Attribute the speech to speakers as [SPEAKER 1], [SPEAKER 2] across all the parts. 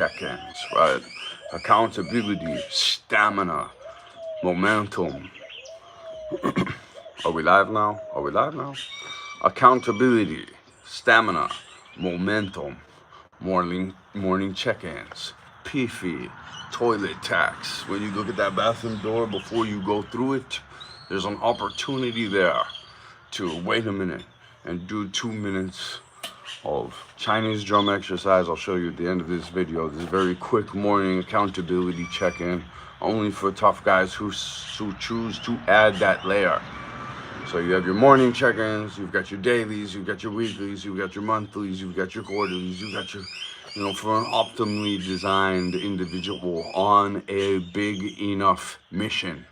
[SPEAKER 1] check-ins, right? Accountability, stamina, momentum. Are we live now? Are we live now? Accountability, stamina, momentum, morning check-ins, pee, toilet tax. When you look at that bathroom door before you go through it, there's an opportunity there to wait a minute and do 2 minutes of Chinese drum exercise. I'll show you at the end of this video. This very quick morning accountability check-in, only for tough guys who choose to add that layer. So you have your morning check-ins, you've got your dailies, you've got your weeklies, you've got your monthlies, you've got your quarterlies, you've got your, for an optimally designed individual on a big enough mission,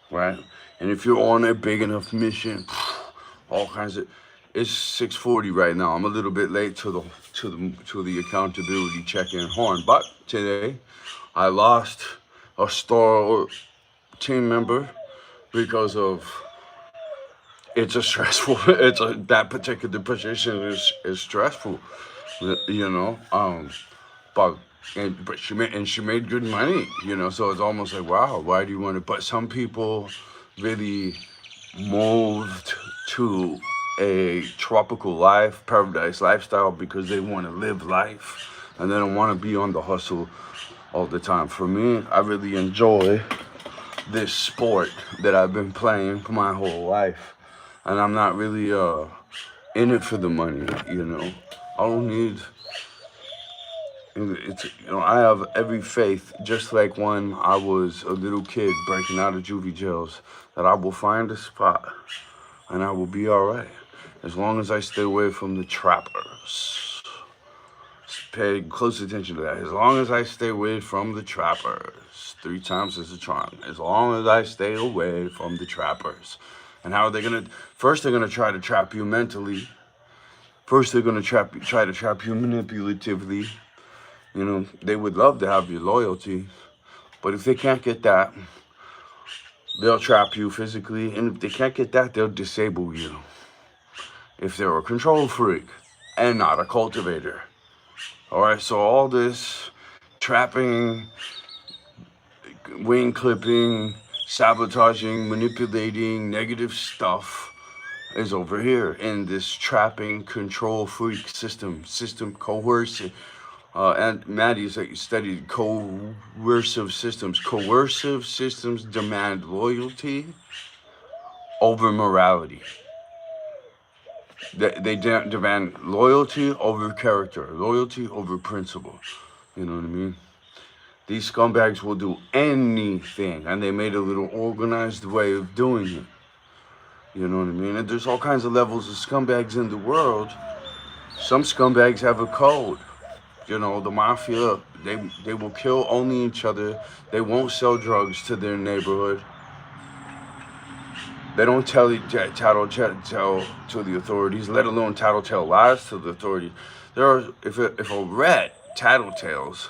[SPEAKER 1] right? And if you're on a big enough mission, all kinds of, it's 6:40 right now. I'm a little bit late to the accountability check-in horn, but today I lost a star team member because of it's a stressful. That particular position is stressful, But she made good money, So it's almost like, wow, why do you want to? But some people really moved to a tropical life, paradise lifestyle, because they want to live life and they don't want to be on the hustle all the time. For me, I really enjoy this sport that I've been playing for my whole life, and I'm not really in it for the money. I don't need. I have every faith, just like when I was a little kid breaking out of juvie jails, that I will find a spot and I will be all right, as long as I stay away from the trappers. Pay close attention to that. As long as I stay away from the trappers. 3 times as a charm. As long as I stay away from the trappers. And how are they gonna? First, they're gonna try to trap you mentally. First, they're gonna try to trap you manipulatively. They would love to have your loyalty, but if they can't get that, they'll trap you physically, and if they can't get that, they'll disable you. If they're a control freak and not a cultivator. All right, so all this trapping, wing clipping, sabotaging, manipulating, negative stuff is over here in this trapping control freak system coercive. And Maddie studied coercive systems. Coercive systems demand loyalty over morality. They demand loyalty over character, loyalty over principle. You know what I mean? These scumbags will do anything, and they made a little organized way of doing it. You know what I mean? And there's all kinds of levels of scumbags in the world. Some scumbags have a code. The mafia, they will kill only each other. They won't sell drugs to their neighborhood. They don't tattletale to the authorities, let alone tattletale lies to the authorities. If a rat tattletales,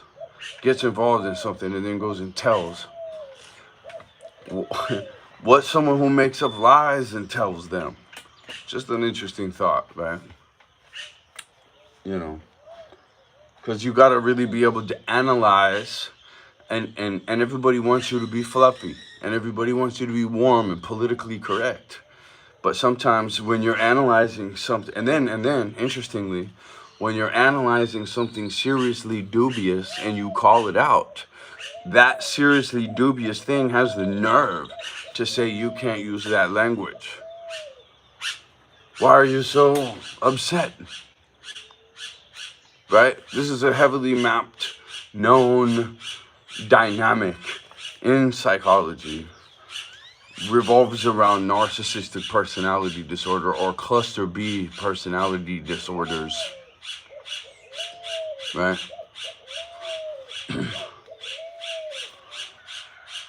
[SPEAKER 1] gets involved in something and then goes and tells, what's someone who makes up lies and tells them? Just an interesting thought, right? Because you got to really be able to analyze, and everybody wants you to be fluffy, and everybody wants you to be warm and politically correct. But sometimes when you're analyzing something, and then interestingly, when you're analyzing something seriously dubious and you call it out, that seriously dubious thing has the nerve to say you can't use that language. Why are you so upset? Right? This is a heavily mapped, known dynamic in psychology. Revolves around narcissistic personality disorder or cluster B personality disorders. Right?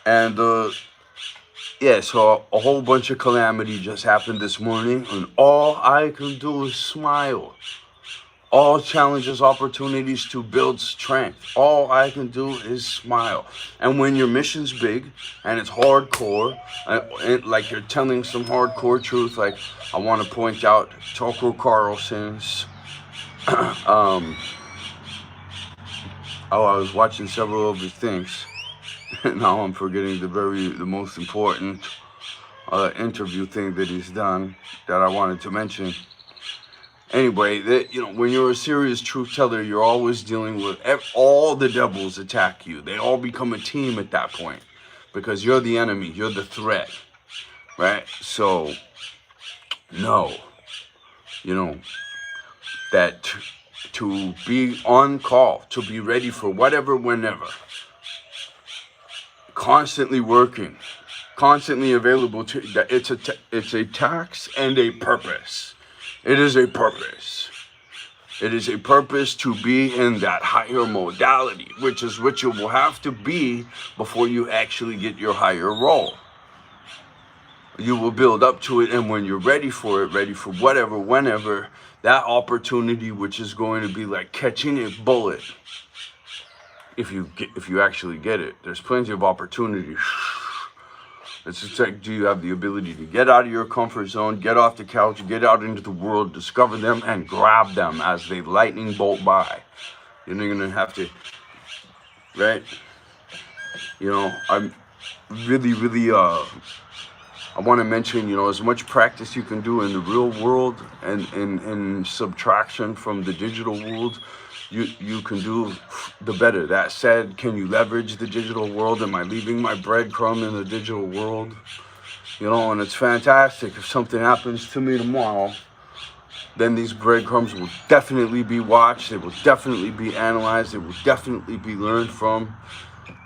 [SPEAKER 1] And so a whole bunch of calamity just happened this morning, and all I can do is smile. All challenges, opportunities to build strength. All I can do is smile. And when your mission's big and it's hardcore, and like you're telling some hardcore truth, like I want to point out Tucker Carlson's Oh, I was watching several of his things, and now I'm forgetting the most important interview thing that he's done that I wanted to mention. Anyway, when you're a serious truth teller, you're always dealing with all the devils attack you. They all become a team at that point because you're the enemy, you're the threat, right? So, no, you know, that to be on call, to be ready for whatever, whenever, constantly working, constantly available to, that it's a tax and a purpose. It is a purpose. It is a purpose to be in that higher modality, which is what you will have to be before you actually get your higher role. You will build up to it, and when you're ready for it, ready for whatever, whenever, that opportunity, which is going to be like catching a bullet, if you actually get it, there's plenty of opportunity. It's just like, do you have the ability to get out of your comfort zone, get off the couch, get out into the world, discover them, and grab them as they lightning bolt by? You're gonna have to, right? I'm really, I want to mention, as much practice you can do in the real world and in subtraction from the digital world, you can do the better. That said, can you leverage the digital world? Am I leaving my breadcrumb in the digital world? And it's fantastic. If something happens to me tomorrow, then these breadcrumbs will definitely be watched. They will definitely be analyzed. They will definitely be learned from.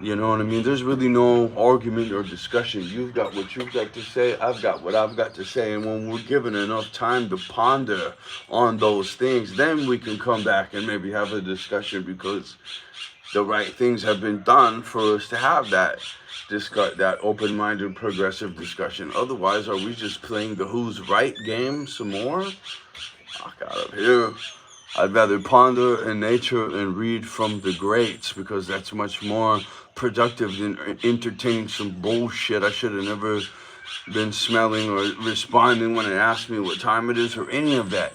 [SPEAKER 1] You know what I mean? There's really no argument or discussion. You've got what you've got to say. I've got what I've got to say. And when we're given enough time to ponder on those things, then we can come back and maybe have a discussion, because the right things have been done for us to have that open-minded, progressive discussion. Otherwise, are we just playing the who's right game some more? I got up here. I'd rather ponder in nature and read from the greats, because that's much more productive than entertaining some bullshit I should have never been smelling or responding when it asked me what time it is or any of that.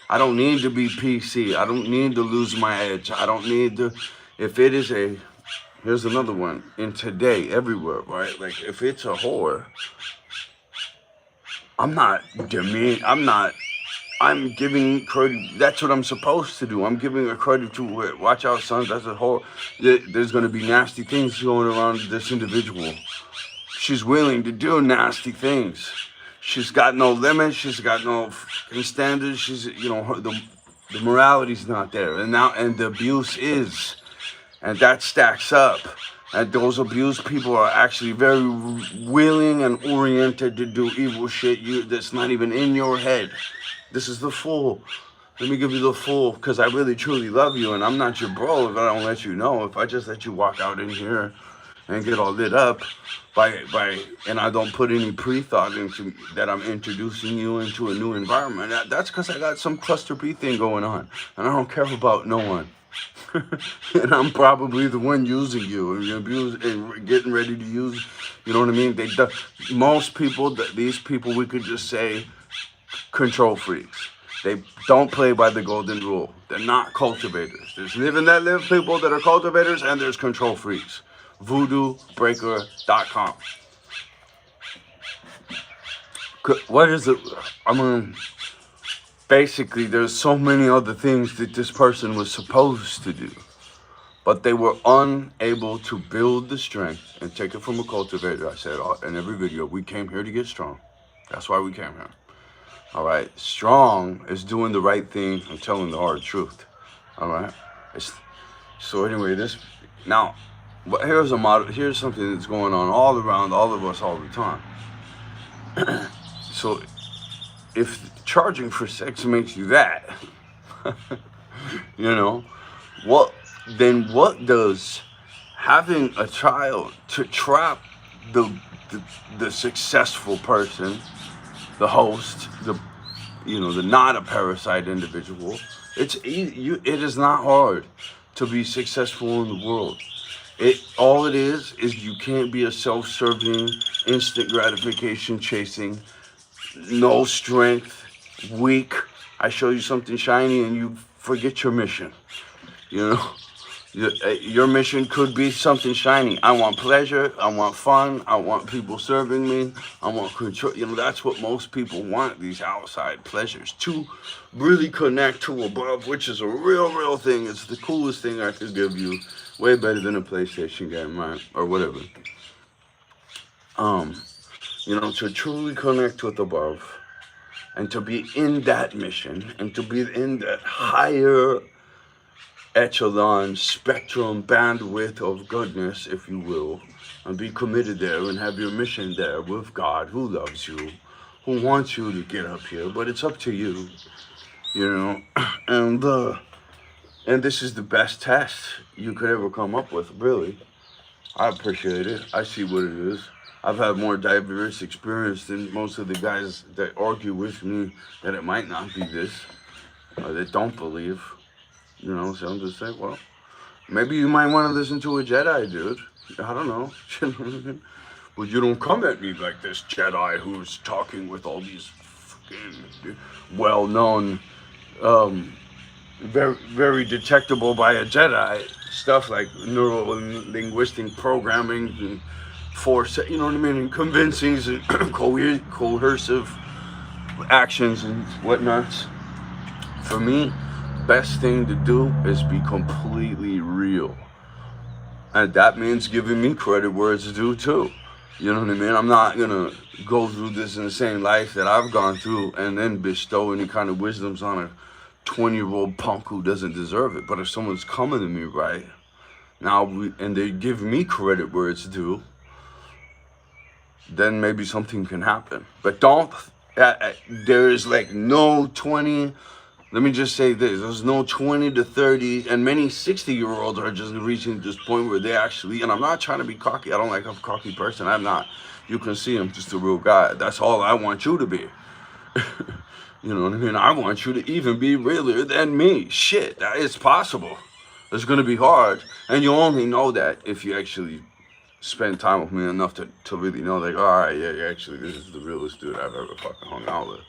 [SPEAKER 1] I don't need to be PC. I don't need to lose my edge. I don't need to, if it is here's another one, in today, everywhere, right? Like, if it's a whore, I'm giving credit. That's what I'm supposed to do. I'm giving a credit to it. Watch out, sons. That's a whole. There's going to be nasty things going around this individual. She's willing to do nasty things. She's got no limits. She's got no standards. She's, the morality's not there, and the abuse is, and that stacks up. And those abused people are actually very willing and oriented to do evil shit that's not even in your head. This is the full. Let me give you the full, because I really truly love you, and I'm not your bro if I don't let you know. If I just let you walk out in here and get all lit up and I don't put any pre-thought into that, I'm introducing you into a new environment. That's because I got some cluster B thing going on, and I don't care about no one. And I'm probably the one using you and getting ready to use. You know what I mean? Most people, these people, we could just say, control freaks. They don't play by the golden rule. They're not cultivators. There's live and let live people that are cultivators, and there's control freaks. VoodooBreaker.com. What is it? Basically, there's so many other things that this person was supposed to do, but they were unable to build the strength and take it from a cultivator. I said in every video, we came here to get strong. That's why we came here. All right, strong is doing the right thing and telling the hard truth. All right. So anyway, here's a model. Here's something that's going on all around all of us all the time. So if charging for sex makes you that, what does having a child to trap the successful person, the host, the not a parasite individual? It's easy. It is not hard to be successful in the world. All it is you can't be a self-serving, instant gratification chasing, no strength, weak. I show you something shiny and you forget your mission. Your mission could be something shiny. I want pleasure. I want fun. I want people serving me. I want control. You know, that's what most people want, these outside pleasures. To really connect to above, which is a real thing. It's the coolest thing I could give you. Way better than a PlayStation game, right? Or whatever. You know, to truly connect with above and to be in that mission and to be in that higher echelon, spectrum, bandwidth of goodness, if you will, and be committed there and have your mission there with God, who loves you, who wants you to get up here, but it's up to you, you know. And this is the best test you could ever come up with, really. I appreciate it. I see what it is. I've had more diverse experience than most of the guys that argue with me that it might not be this, or that don't believe. You know, so I'm just saying, well, maybe you might want to listen to a Jedi, dude. I don't know. But you don't come at me like this Jedi who's talking with all these fucking well-known, very detectable by a Jedi stuff like neuro-linguistic programming and force, you know what I mean, and convincing and coercive actions and whatnots. For me, best thing to do is be completely real, and that means giving me credit where it's due too. You know what I mean? I'm not gonna go through this insane life that I've gone through and then bestow any kind of wisdoms on a 20-year-old punk who doesn't deserve it. But if someone's coming to me right now and they give me credit where it's due, then maybe something can happen. But don't, there is like no 20, let me just say this, there's no 20 to 30, and many 60-year-olds are just reaching this point where they actually, and I'm not trying to be cocky, I don't like a cocky person, I'm not. You can see I'm just a real guy. That's all I want you to be. You know what I mean? I want you to even be realer than me. Shit, that is possible. It's gonna be hard, and you only know that if you actually spend time with me enough to really know, like, all right, yeah, actually, this is the realest dude I've ever fucking hung out with.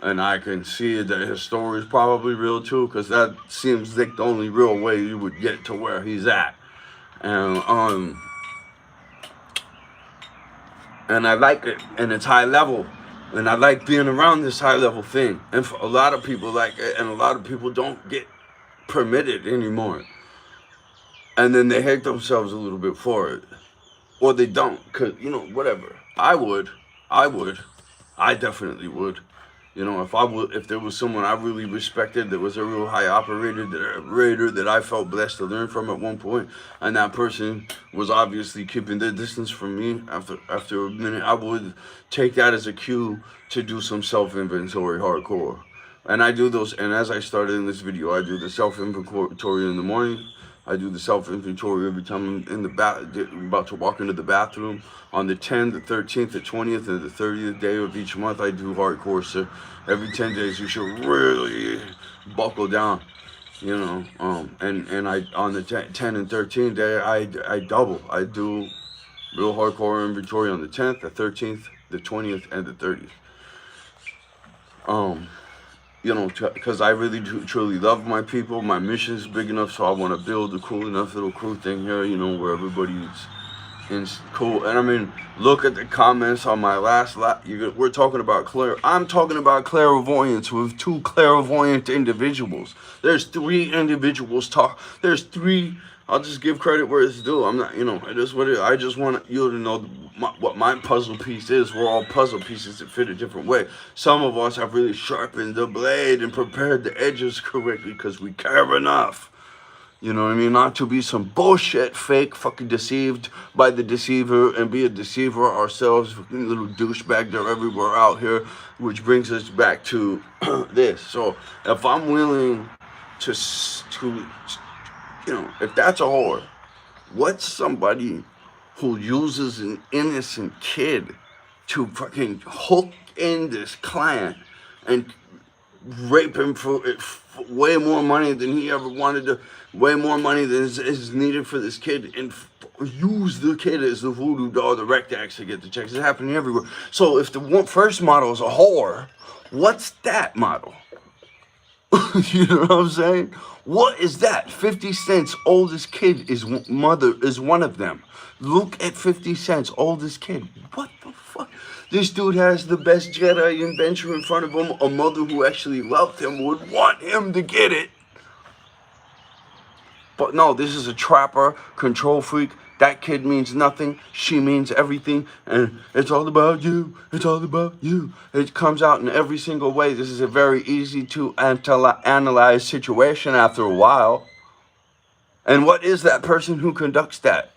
[SPEAKER 1] And I can see that his story is probably real too, because that seems like the only real way you would get to where he's at. And I like it, and it's high level, and I like being around this high level thing. And for a lot of people like it, and a lot of people don't get permitted anymore. And then they hate themselves a little bit for it. Or they don't, because, you know, whatever. I definitely would. You know, if there was someone I really respected that was a real high operator, that I felt blessed to learn from at one point, and that person was obviously keeping their distance from me after a minute, I would take that as a cue to do some self-inventory hardcore. And I do those, and as I started in this video, I do the self-inventory in the morning. I do the self-inventory every time I'm about to walk into the bathroom. On the 10th, the 13th, the 20th, and the 30th day of each month, I do hardcore. So every 10 days, you should really buckle down, you know. And I on the 10 and 13th day, I double. I do real hardcore inventory on the 10th, the 13th, the 20th, and the 30th. You know, because I really do truly love my people. My mission is big enough, so I want to build a cool enough little crew thing here, you know, where everybody's cool. And I mean, look at the comments on my last we're talking about I'm talking about clairvoyance with two clairvoyant individuals. There's three individuals there's three. I'll just give credit where it's due. I'm not, you know, it is what it is. I just want you to know what my puzzle piece is. We're all puzzle pieces that fit a different way. Some of us have really sharpened the blade and prepared the edges correctly because we care enough. You know what I mean? Not to be some bullshit, fake, fucking deceived by the deceiver and be a deceiver ourselves. Fucking little douchebag, they're everywhere out here. Which brings us back to this. So if I'm willing to you know, if that's a whore, what's somebody who uses an innocent kid to fucking hook in this client and rape him for way more money than he ever wanted to, way more money than is needed for this kid, and use the kid as the voodoo doll, the rectax to get the checks? It's happening everywhere. So if the first model is a whore, what's that model? You know what I'm saying? What is that? 50 Cent's oldest kid is mother is one of them. Look at 50 Cent's oldest kid. What the fuck? This dude has the best Jedi invention in front of him. A mother who actually loved him would want him to get it. But no, this is a trapper, control freak. That kid means nothing. She means everything. And it's all about you. It's all about you. It comes out in every single way. This is a very easy to analyze situation after a while. And what is that person who conducts that?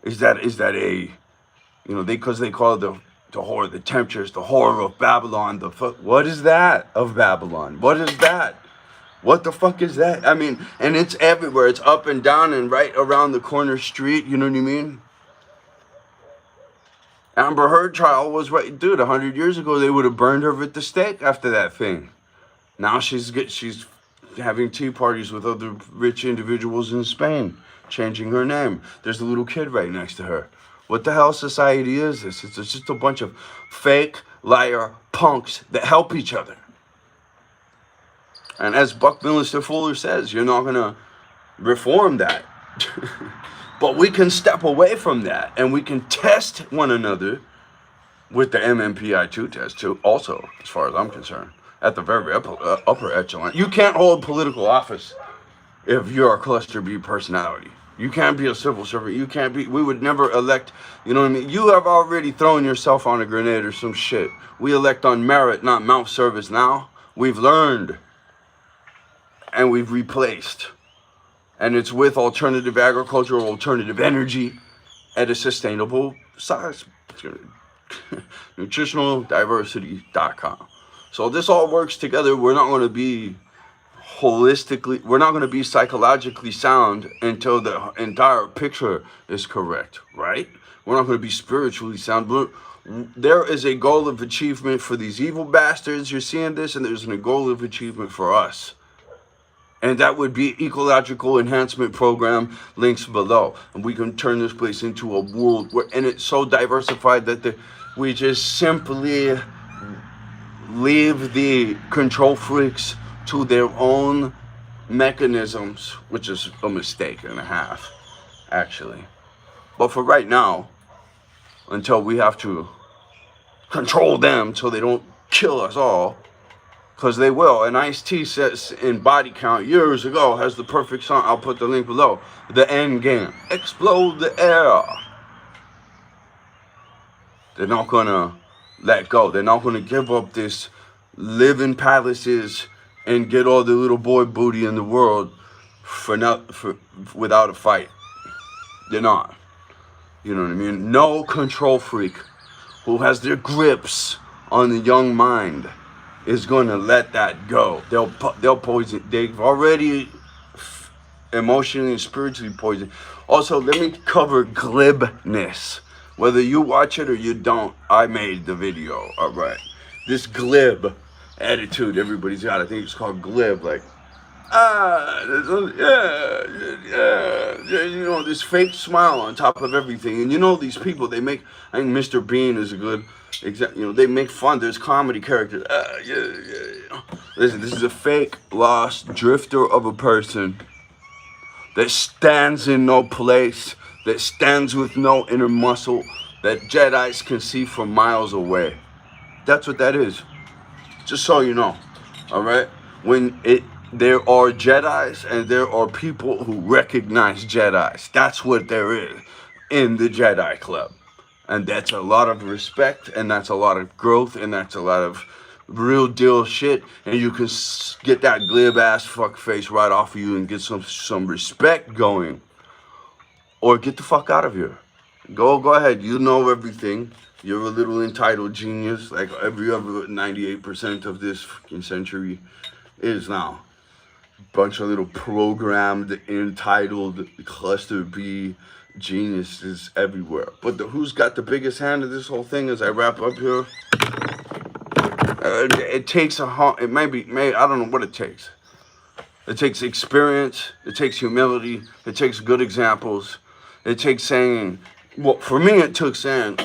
[SPEAKER 1] Is that a, you know, because they call it the horror, the temptress, the horror of Babylon. What is that of Babylon? What is that? What the fuck is that? I mean, and it's everywhere. It's up and down and right around the corner street. You know what I mean? Amber Heard trial was right. Dude, 100 years ago, they would have burned her at the stake after that thing. Now she's having tea parties with other rich individuals in Spain, changing her name. There's a little kid right next to her. What the hell society is this? It's just a bunch of fake, liar punks that help each other. And as Buckminster Fuller says, you're not going to reform that. But we can step away from that, and we can test one another with the MMPI-2 test, too, also, as far as I'm concerned, at the very upper echelon. You can't hold political office if you're a cluster B personality. You can't be a civil servant. You can't be, we would never elect, you know what I mean? You have already thrown yourself on a grenade or some shit. We elect on merit, not mouth service now. We've learned. And we've replaced. And it's with alternative agriculture, alternative energy at a sustainable size. Nutritionaldiversity.com. So this all works together. We're not going to be holistically, we're not going to be psychologically sound until the entire picture is correct, right? We're not going to be spiritually sound. But there is a goal of achievement for these evil bastards. You're seeing this, and there's a goal of achievement for us. And that would be ecological enhancement program, links below. And we can turn this place into a world where, and it's so diversified that we just simply leave the control freaks to their own mechanisms, which is a mistake and a half, actually. But for right now, until we have to control them so they don't kill us all, because they will. And Ice-T says in Body Count years ago, has the perfect song. I'll put the link below. The End Game. Explode the air. They're not going to let go. They're not going to give up this live in palaces and get all the little boy booty in the world without a fight. They're not. You know what I mean? No control freak who has their grips on the young mind is going to let that go. They'll poison. They've already emotionally and spiritually poisoned. Also, let me cover glibness. Whether you watch it or you don't, I made the video. All right. This glib attitude everybody's got. I think it's called glib. Like, you know, this fake smile on top of everything. And you know, these people, they make, I think Mr. Bean is a good example. You know, they make fun. There's comedy characters. Listen, this is a fake, lost drifter of a person that stands in no place, that stands with no inner muscle, that Jedis can see from miles away. That's what that is. Just so you know, all right? There are Jedis and there are people who recognize Jedis. That's what there is in the Jedi Club. And that's a lot of respect, and that's a lot of growth, and that's a lot of real deal shit. And you can get that glib ass fuck face right off of you and get some respect going. Or get the fuck out of here. Go ahead. You know everything. You're a little entitled genius, like every other 98% of this fucking century is now. Bunch of little programmed, entitled cluster B geniuses everywhere. But who's got the biggest hand of this whole thing as I wrap up here? It takes I don't know what it takes. It takes experience. It takes humility. It takes good examples. It takes saying, well, for me, it took saying,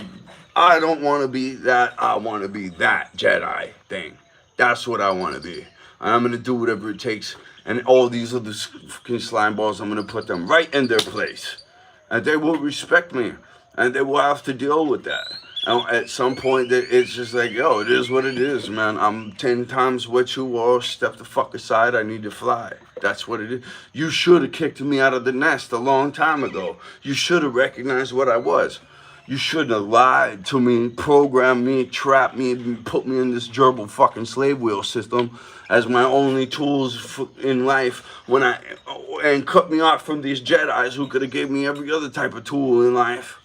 [SPEAKER 1] I don't want to be that. I want to be that Jedi thing. That's what I want to be. And I'm going to do whatever it takes. And all these other fucking slime balls, I'm going to put them right in their place. And they will respect me. And they will have to deal with that. And at some point, it's just like, yo, it is what it is, man. I'm 10 times what you are. Step the fuck aside. I need to fly. That's what it is. You should have kicked me out of the nest a long time ago. You should have recognized what I was. You shouldn't have lied to me, programmed me, trapped me, and put me in this gerbil fucking slave wheel system as my only tools in life and cut me off from these Jedis who could have gave me every other type of tool in life.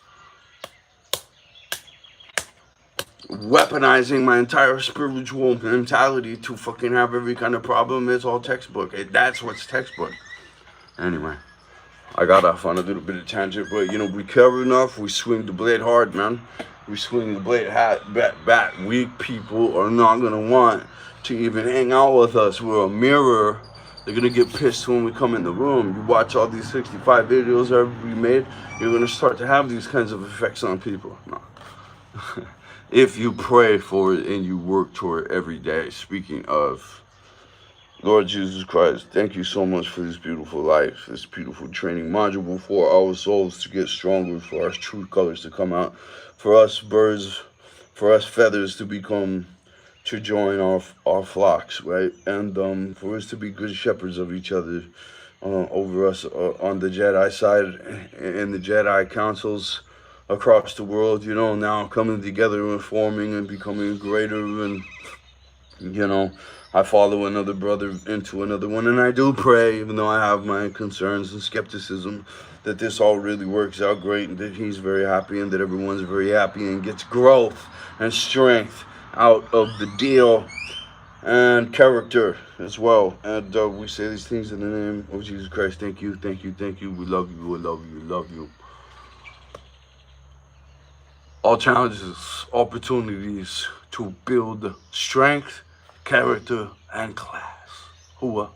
[SPEAKER 1] Weaponizing my entire spiritual mentality to fucking have every kind of problem. It's all textbook. That's what's textbook. Anyway, I got off on a little bit of tangent, but you know, we care enough, we swing the blade hard, man. We swing the blade back. Weak people are not gonna want to even hang out with us. We're a mirror. They're gonna get pissed when we come in the room. You watch all these 65 videos that we made, you're gonna start to have these kinds of effects on people. No. If you pray for it and you work toward it every day. Speaking of, Lord Jesus Christ, thank you so much for this beautiful life, this beautiful training module for our souls to get stronger, for our true colors to come out, for us birds, for us feathers to join our flocks, right? And for us to be good shepherds of each other over us on the Jedi side and the Jedi councils across the world, you know, now coming together and forming and becoming greater. And you know, I follow another brother into another one, and I do pray, even though I have my concerns and skepticism, that this all really works out great, and that he's very happy, and that everyone's very happy and gets growth and strength out of the deal, and character as well. And we say these things in the name of Jesus Christ. Thank you, thank you, thank you. We love you, we love you, we love you. All challenges, opportunities to build strength, character, and class. Hooah.